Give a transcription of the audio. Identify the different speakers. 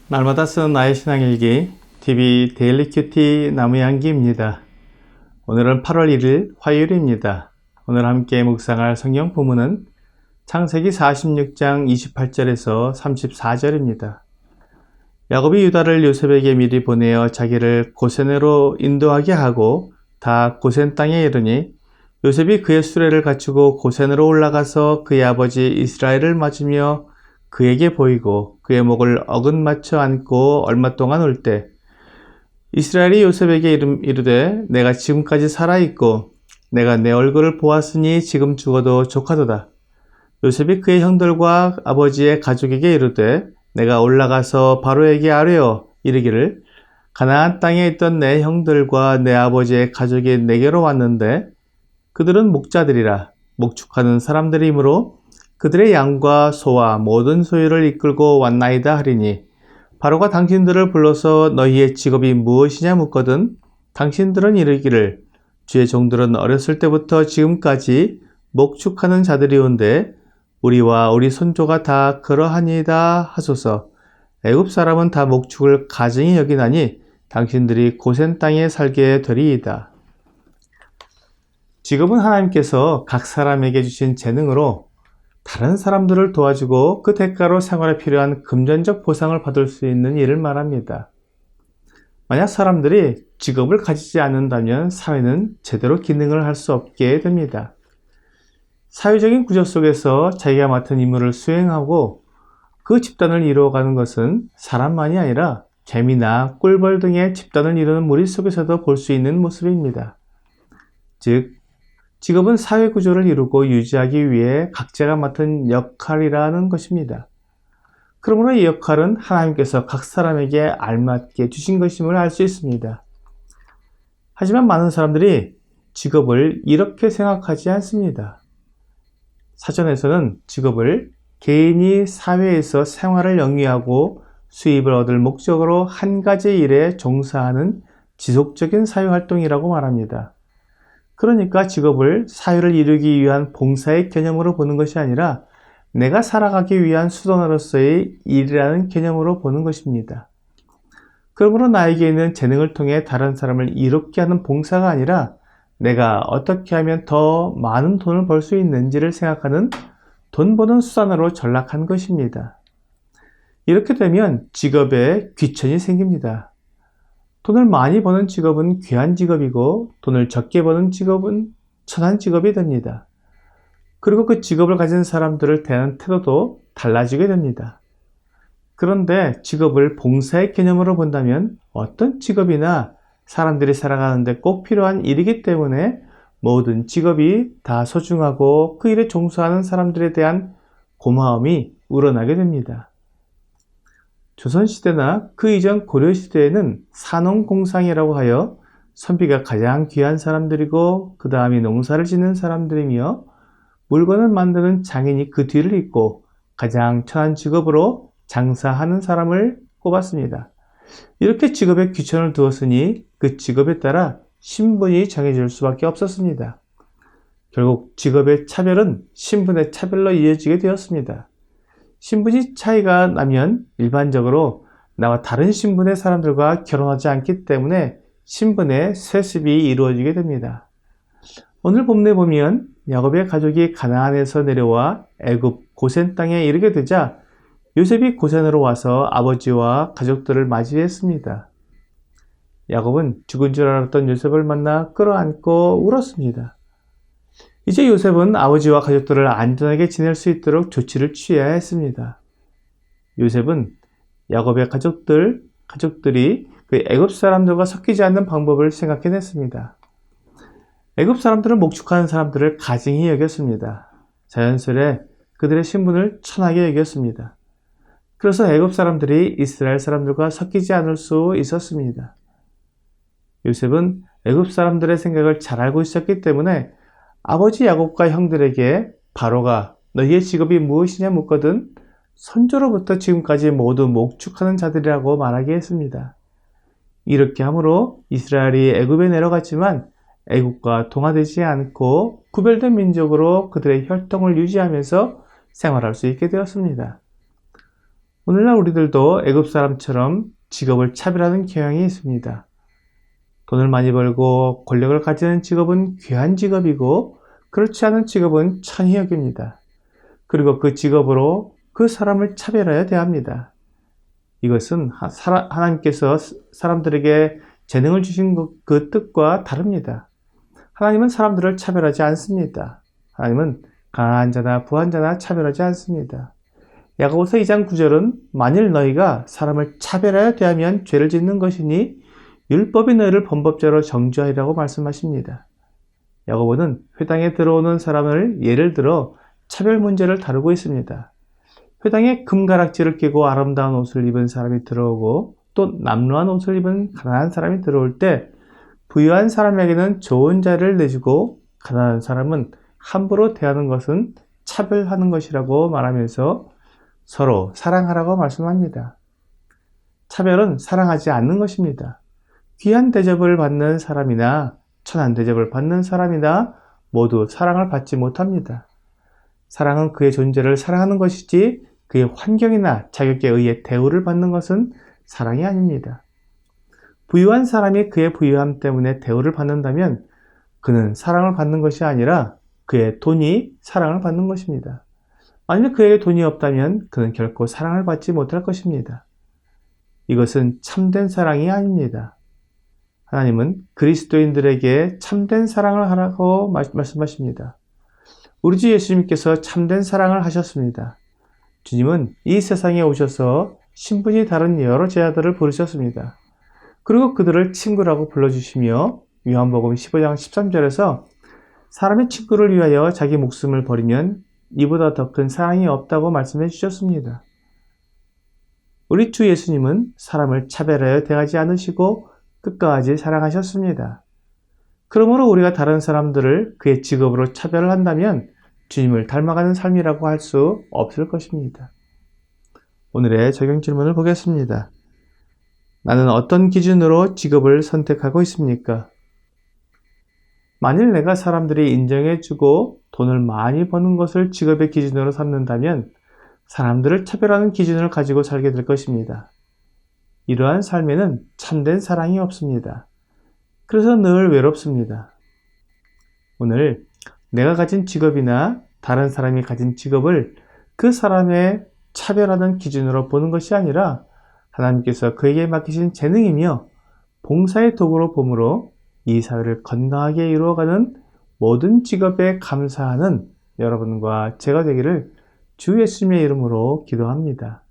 Speaker 1: 날마다 쓰는 나의 신앙일기 TV 데일리 큐티 나무향기입니다. 오늘은 8월 1일 화요일입니다. 오늘 함께 묵상할 성경 본문은 창세기 46장 28절에서 34절입니다. 야곱이 유다를 요셉에게 미리 보내어 자기를 고센으로 인도하게 하고 다 고센 땅에 이르니 요셉이 그의 수레를 갖추고 고센으로 올라가서 그의 아버지 이스라엘을 맞으며 그에게 보이고 그의 목을 어긋맞춰 안고 얼마 동안 올 때 이스라엘이 요셉에게 이르되 내가 지금까지 살아있고 내가 내 얼굴을 보았으니 지금 죽어도 족하도다. 요셉이 그의 형들과 아버지의 가족에게 이르되 내가 올라가서 바로에게 아뢰어 이르기를 가나안 땅에 있던 내 형들과 내 아버지의 가족이 내게로 왔는데 그들은 목자들이라 목축하는 사람들이므로 그들의 양과 소와 모든 소유를 이끌고 왔나이다 하리니 바로가 당신들을 불러서 너희의 직업이 무엇이냐 묻거든 당신들은 이르기를 주의 종들은 어렸을 때부터 지금까지 목축하는 자들이온데 우리와 우리 손조가 다 그러하니이다 하소서. 애굽 사람은 다 목축을 가증히 여기나니 당신들이 고센 땅에 살게 되리이다. 직업은 하나님께서 각 사람에게 주신 재능으로 다른 사람들을 도와주고 그 대가로 생활에 필요한 금전적 보상을 받을 수 있는 일을 말합니다. 만약 사람들이 직업을 가지지 않는다면 사회는 제대로 기능을 할 수 없게 됩니다. 사회적인 구조 속에서 자기가 맡은 임무를 수행하고 그 집단을 이루어가는 것은 사람만이 아니라 개미나 꿀벌 등의 집단을 이루는 무리 속에서도 볼 수 있는 모습입니다. 즉, 직업은 사회 구조를 이루고 유지하기 위해 각자가 맡은 역할이라는 것입니다. 그러므로 이 역할은 하나님께서 각 사람에게 알맞게 주신 것임을 알 수 있습니다. 하지만 많은 사람들이 직업을 이렇게 생각하지 않습니다. 사전에서는 직업을 개인이 사회에서 생활을 영위하고 수입을 얻을 목적으로 한 가지 일에 종사하는 지속적인 사회활동이라고 말합니다. 그러니까 직업을 사회를 이루기 위한 봉사의 개념으로 보는 것이 아니라 내가 살아가기 위한 수단으로서의 일이라는 개념으로 보는 것입니다. 그러므로 나에게 있는 재능을 통해 다른 사람을 이롭게 하는 봉사가 아니라 내가 어떻게 하면 더 많은 돈을 벌 수 있는지를 생각하는 돈 버는 수단으로 전락한 것입니다. 이렇게 되면 직업에 귀천이 생깁니다. 돈을 많이 버는 직업은 귀한 직업이고 돈을 적게 버는 직업은 천한 직업이 됩니다. 그리고 그 직업을 가진 사람들을 대하는 태도도 달라지게 됩니다. 그런데 직업을 봉사의 개념으로 본다면 어떤 직업이나 사람들이 살아가는데 꼭 필요한 일이기 때문에 모든 직업이 다 소중하고 그 일에 종사하는 사람들에 대한 고마움이 우러나게 됩니다. 조선시대나 그 이전 고려시대에는 산농공상이라고 하여 선비가 가장 귀한 사람들이고 그 다음이 농사를 짓는 사람들이며 물건을 만드는 장인이 그 뒤를 잇고 가장 천한 직업으로 장사하는 사람을 꼽았습니다. 이렇게 직업에 귀천을 두었으니 그 직업에 따라 신분이 정해질 수밖에 없었습니다. 결국 직업의 차별은 신분의 차별로 이어지게 되었습니다. 신분이 차이가 나면 일반적으로 나와 다른 신분의 사람들과 결혼하지 않기 때문에 신분의 세습이 이루어지게 됩니다. 오늘 본문에 보면 야곱의 가족이 가나안에서 내려와 애굽 고센 땅에 이르게 되자 요셉이 고센으로 와서 아버지와 가족들을 맞이했습니다. 야곱은 죽은 줄 알았던 요셉을 만나 끌어안고 울었습니다. 이제 요셉은 아버지와 가족들을 안전하게 지낼 수 있도록 조치를 취해야 했습니다. 요셉은 야곱의 가족들이 그 애굽 사람들과 섞이지 않는 방법을 생각해냈습니다. 애굽 사람들은 목축하는 사람들을 가증히 여겼습니다. 자연스레 그들의 신분을 천하게 여겼습니다. 그래서 애굽 사람들이 이스라엘 사람들과 섞이지 않을 수 있었습니다. 요셉은 애굽 사람들의 생각을 잘 알고 있었기 때문에 아버지 야곱과 형들에게 바로가 너희의 직업이 무엇이냐 묻거든 선조로부터 지금까지 모두 목축하는 자들이라고 말하게 했습니다. 이렇게 함으로 이스라엘이 애굽에 내려갔지만 애국과 동화되지 않고 구별된 민족으로 그들의 혈통을 유지하면서 생활할 수 있게 되었습니다. 오늘날 우리들도 애굽 사람처럼 직업을 차별하는 경향이 있습니다. 돈을 많이 벌고 권력을 가지는 직업은 귀한 직업이고 그렇지 않은 직업은 천히 여깁니다. 그리고 그 직업으로 그 사람을 차별하여 대합니다. 이것은 하나님께서 사람들에게 재능을 주신 그 뜻과 다릅니다. 하나님은 사람들을 차별하지 않습니다. 하나님은 가난한 자나 부한 자나 차별하지 않습니다. 야고보서 2장 9절은 만일 너희가 사람을 차별하여 대하면 죄를 짓는 것이니 율법이 너희를 범법자로 정죄하리라고 말씀하십니다. 야고보는 회당에 들어오는 사람을 예를 들어 차별 문제를 다루고 있습니다. 회당에 금가락지를 끼고 아름다운 옷을 입은 사람이 들어오고 또 남루한 옷을 입은 가난한 사람이 들어올 때 부유한 사람에게는 좋은 자리를 내주고 가난한 사람은 함부로 대하는 것은 차별하는 것이라고 말하면서 서로 사랑하라고 말씀합니다. 차별은 사랑하지 않는 것입니다. 귀한 대접을 받는 사람이나 천한 대접을 받는 사람이나 모두 사랑을 받지 못합니다. 사랑은 그의 존재를 사랑하는 것이지 그의 환경이나 자격에 의해 대우를 받는 것은 사랑이 아닙니다. 부유한 사람이 그의 부유함 때문에 대우를 받는다면 그는 사랑을 받는 것이 아니라 그의 돈이 사랑을 받는 것입니다. 만일 그에게 돈이 없다면 그는 결코 사랑을 받지 못할 것입니다. 이것은 참된 사랑이 아닙니다. 하나님은 그리스도인들에게 참된 사랑을 하라고 말씀하십니다. 우리 주 예수님께서 참된 사랑을 하셨습니다. 주님은 이 세상에 오셔서 신분이 다른 여러 제자들을 부르셨습니다. 그리고 그들을 친구라고 불러주시며 요한복음 15장 13절에서 사람의 친구를 위하여 자기 목숨을 버리면 이보다 더 큰 사랑이 없다고 말씀해 주셨습니다. 우리 주 예수님은 사람을 차별하여 대하지 않으시고 끝까지 사랑하셨습니다. 그러므로 우리가 다른 사람들을 그의 직업으로 차별을 한다면 주님을 닮아가는 삶이라고 할 수 없을 것입니다. 오늘의 적용 질문을 보겠습니다. 나는 어떤 기준으로 직업을 선택하고 있습니까? 만일 내가 사람들이 인정해주고 돈을 많이 버는 것을 직업의 기준으로 삼는다면 사람들을 차별하는 기준을 가지고 살게 될 것입니다. 이러한 삶에는 참된 사랑이 없습니다. 그래서 늘 외롭습니다. 오늘 내가 가진 직업이나 다른 사람이 가진 직업을 그 사람의 차별하는 기준으로 보는 것이 아니라 하나님께서 그에게 맡기신 재능이며 봉사의 도구로 봄으로 이 사회를 건강하게 이루어가는 모든 직업에 감사하는 여러분과 제가 되기를 주 예수님의 이름으로 기도합니다.